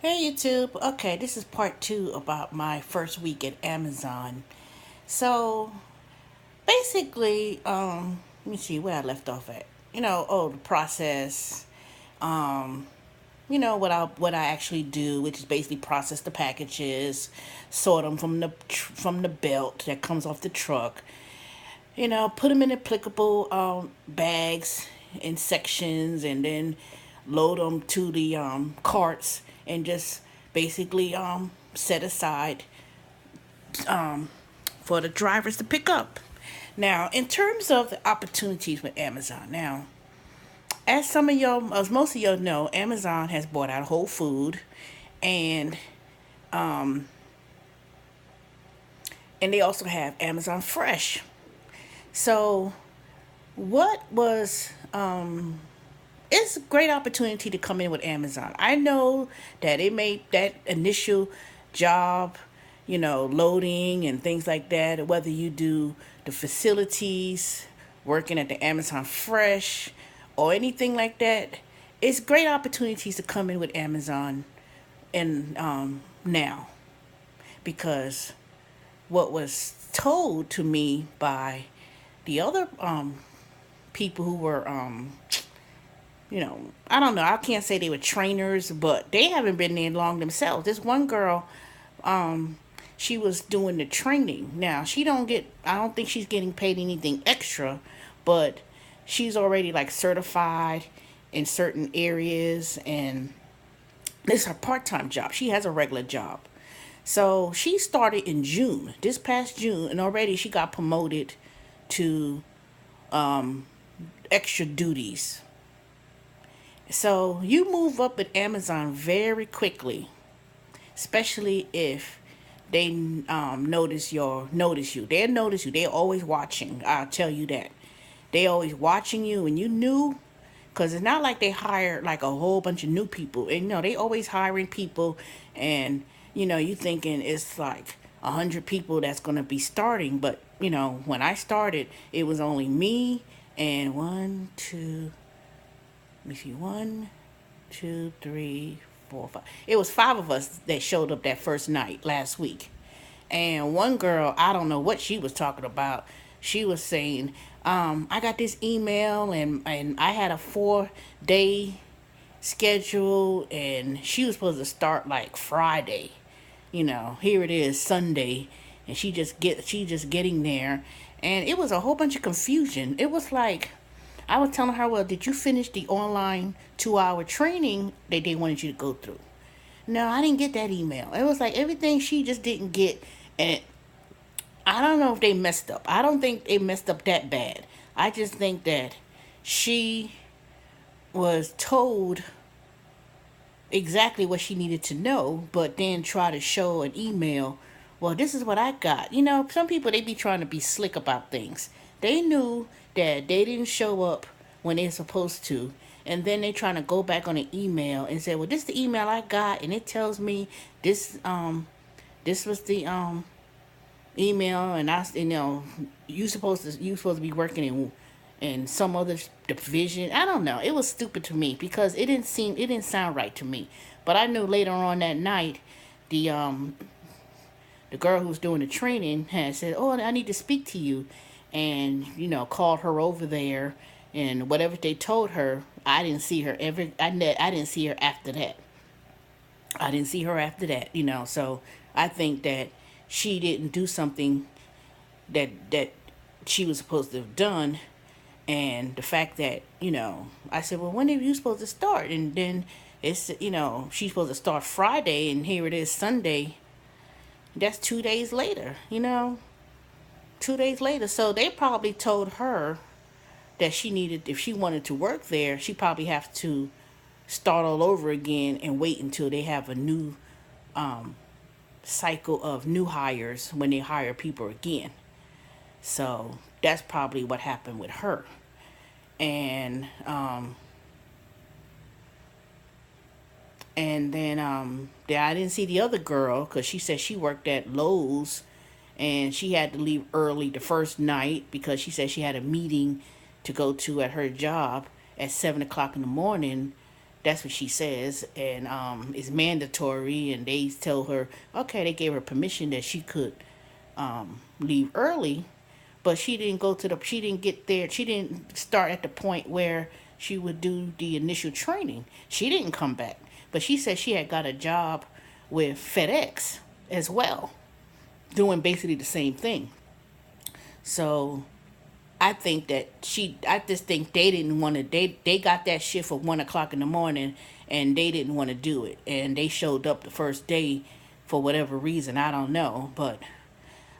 Hey YouTube. Okay, this is part two about my first week at Amazon. So basically, let me see where I left off at. The process. Um, what I actually do, which is basically process the packages, sort them from the belt that comes off the truck. Put them in applicable bags and sections, and then load them to the carts, and just basically set aside for the drivers to pick up. Now, in terms of the opportunities with Amazon, now, as most of y'all know, Amazon has bought out Whole Food, and and they also have Amazon Fresh. So, what was it's a great opportunity to come in with Amazon. I know that it made that initial job, loading and things like that, whether you do the facilities, working at the Amazon Fresh, or anything like that. It's great opportunities to come in with Amazon and now, because what was told to me by the other people who were I don't know. I can't say they were trainers, but they haven't been there long themselves. This one girl, she was doing the training. Now she don't get. I don't think she's getting paid anything extra, but she's already like certified in certain areas, and this is her part-time job. She has a regular job. So she started in June, this past June, and already she got promoted to extra duties. So you move up at Amazon very quickly, especially if they notice you. They notice you. They're always watching. I'll tell you that. They always watching you, and you knew, because it's not like they hire like a whole bunch of new people. And they always hiring people, and you thinking it's like 100 people that's gonna be starting, but when I started, it was only me and one, two, let me see, one, two, three, four, five. It was five of us that showed up that first night last week. And one girl, I don't know what she was talking about. She was saying, I got this email, and I had a 4 day schedule, and she was supposed to start like Friday. Here it is Sunday, and she just getting there, and it was a whole bunch of confusion. It was like, I was telling her, well, did you finish the online 2 hour training that they wanted you to go through? No, I didn't get that email. It was like everything she just didn't get. And I don't know if they messed up. I don't think they messed up that bad. I just think that she was told exactly what she needed to know, but then try to show an email. Well, this is what I got. Some people, they be trying to be slick about things. They knew that they didn't show up when they're supposed to, and then they trying to go back on an email and say, well, this is the email I got, and it tells me this was the email, and you supposed to be working in some other division. I don't know. It was stupid to me because it didn't sound right to me. But I knew later on that night, the girl who was doing the training had said, "Oh, I need to speak to you," and called her over there, and whatever they told her, I didn't see her ever. I didn't see her after that. I didn't see her after that. So I think that she didn't do something that she was supposed to have done. And the fact that, I said, well, when are you supposed to start? And then she's supposed to start Friday, and here it is Sunday. That's 2 days later, 2 days later. So they probably told her that she needed, if she wanted to work there, she probably have to start all over again and wait until they have a new cycle of new hires when they hire people again. So that's probably what happened with her. And then I didn't see the other girl because she said she worked at Lowe's, and she had to leave early the first night because she said she had a meeting to go to at her job at 7 o'clock in the morning. That's what she says, and it's mandatory. And they tell her, okay, they gave her permission that she could leave early, but she didn't go to the. She didn't get there. She didn't start at the point where she would do the initial training. She didn't come back, but she said she had got a job with FedEx as well, doing basically the same thing. So I just think they didn't want to. They got that shift at 1 o'clock in the morning, and they didn't want to do it. And they showed up the first day for whatever reason. I don't know, but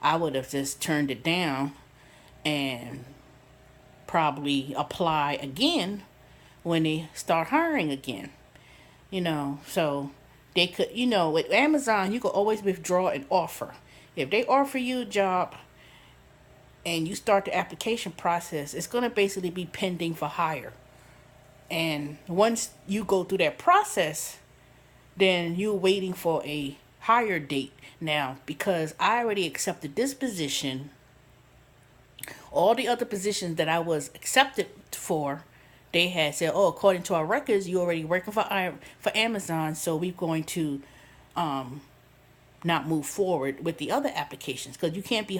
I would have just turned it down and probably apply again when they start hiring again. So they could, with Amazon, you could always withdraw an offer. If they offer you a job and you start the application process, it's going to basically be pending for hire. And once you go through that process, then you're waiting for a hire date. Now, because I already accepted this position, all the other positions that I was accepted for, they had said, "Oh, according to our records, you already working for Amazon, so we're going to not move forward with the other applications because you can't be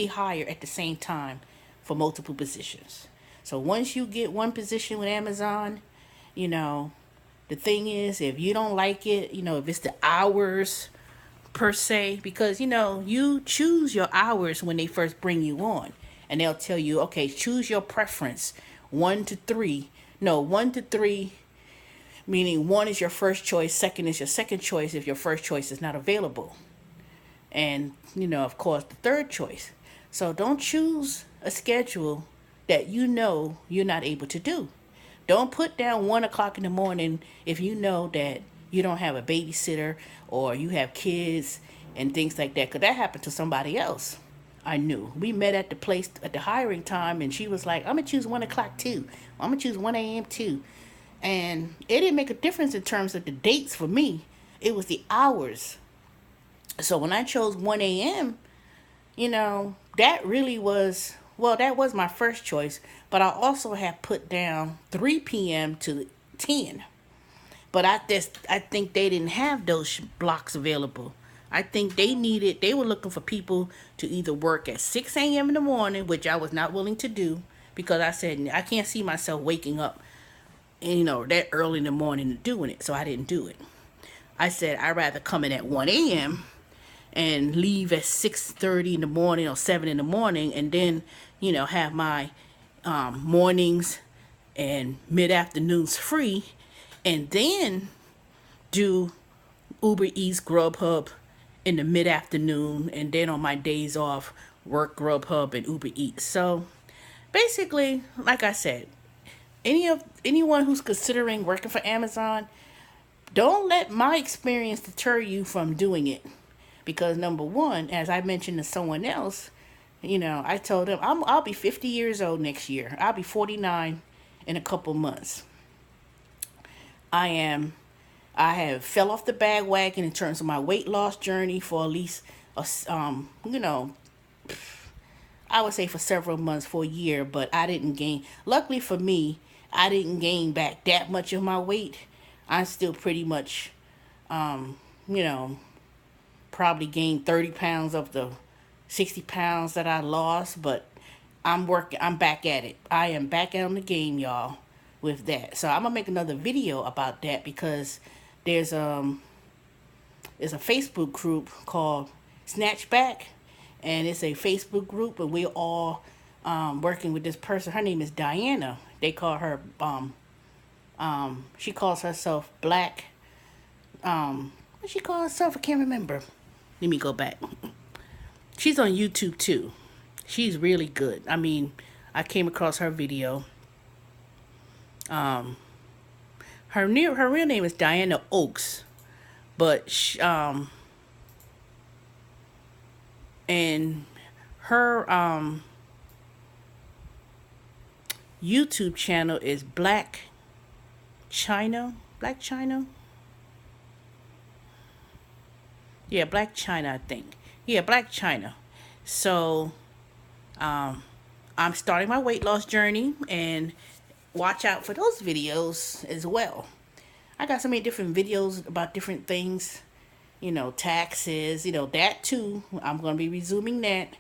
hired at the same time for multiple positions." So once you get one position with Amazon, you know, the thing is, if you don't like it, if it's the hours per se, because you choose your hours when they first bring you on, and they'll tell you, okay, choose your preference, 1 to 3. No, 1 to 3, meaning one is your first choice, second is your second choice if your first choice is not available, and of course, the third choice. So don't choose a schedule that you're not able to do. Don't put down 1 o'clock in the morning if you know that you don't have a babysitter or you have kids and things like that, because that happened to somebody else I knew. We met at the place at the hiring time, and she was like, "I'm gonna choose 1 o'clock too. I'm gonna choose 1 a.m. too." And it didn't make a difference in terms of the dates for me. It was the hours. So when I chose 1 a.m., that really was, well, that was my first choice. But I also had put down 3 p.m. to 10. But I think they didn't have those blocks available. I think they were looking for people to either work at 6 a.m. in the morning, which I was not willing to do because I said I can't see myself waking up, that early in the morning and doing it. So I didn't do it. I said I'd rather come in at 1 a.m. and leave at 6:30 in the morning or 7 in the morning, and then, have my mornings and mid afternoons free, and then do Uber Eats, Grubhub in the mid afternoon, and then on my days off, work Grubhub and Uber Eats. So basically, like I said, anyone who's considering working for Amazon, don't let my experience deter you from doing it. Because number one, as I mentioned to someone else, I told them I'll be 50 years old next year. I'll be 49 in a couple months. I am. I have fell off the bandwagon in terms of my weight loss journey for at least, I would say for several months, for a year, but I didn't gain. Luckily for me, I didn't gain back that much of my weight. I'm still pretty much, you know, probably gained 30 pounds of the 60 pounds that I lost, but I'm back at it. I am back on the game, y'all, with that. So I'm gonna make another video about that because there's a Facebook group called Snatchback, and it's a Facebook group, and we're all working with this person. Her name is Diana. They call her she calls herself Black. What she calls herself? I can't remember. Let me go back. She's on YouTube too. She's really good. I mean, I came across her video. Her real name is Diana Oaks, but and her YouTube channel is Black China. Black China. Yeah, Black China, I think. Yeah, Black China. So, I'm starting my weight loss journey, and watch out for those videos as well. I got so many different videos about different things, taxes, that too. I'm going to be resuming that,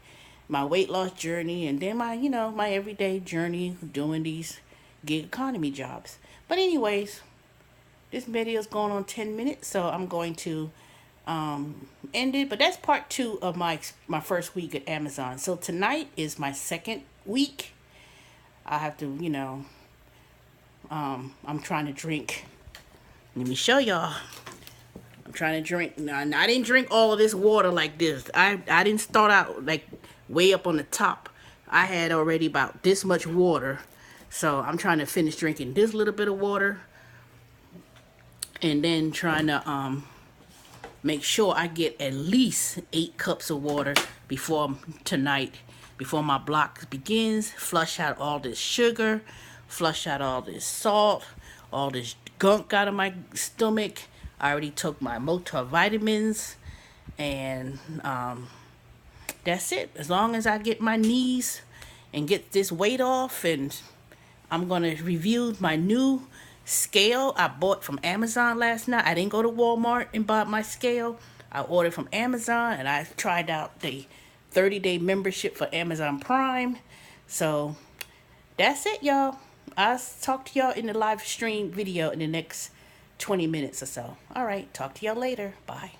my weight loss journey, and then my everyday journey doing these gig economy jobs. But anyways, this video is going on 10 minutes, so I'm going to end it. But that's part 2 of my first week at Amazon. So tonight is my second week. I have to, I'm trying to drink. Let me show y'all. I'm trying to drink. Now, I didn't drink all of this water like this. I didn't start out like way up on the top. I had already about this much water. So I'm trying to finish drinking this little bit of water. And then trying to make sure I get at least 8 cups of water before tonight, before my block begins. Flush out all this sugar, flush out all this salt, all this gunk out of my stomach. I already took my multivitamins, and that's it. As long as I get my knees and get this weight off, and I'm going to review my new scale I bought from Amazon last night. I didn't go to Walmart and buy my scale. I ordered from Amazon, and I tried out the 30-day membership for Amazon Prime. So that's it, y'all. I'll talk to y'all in the live stream video in the next 20 minutes or so. All right, talk to y'all later. Bye.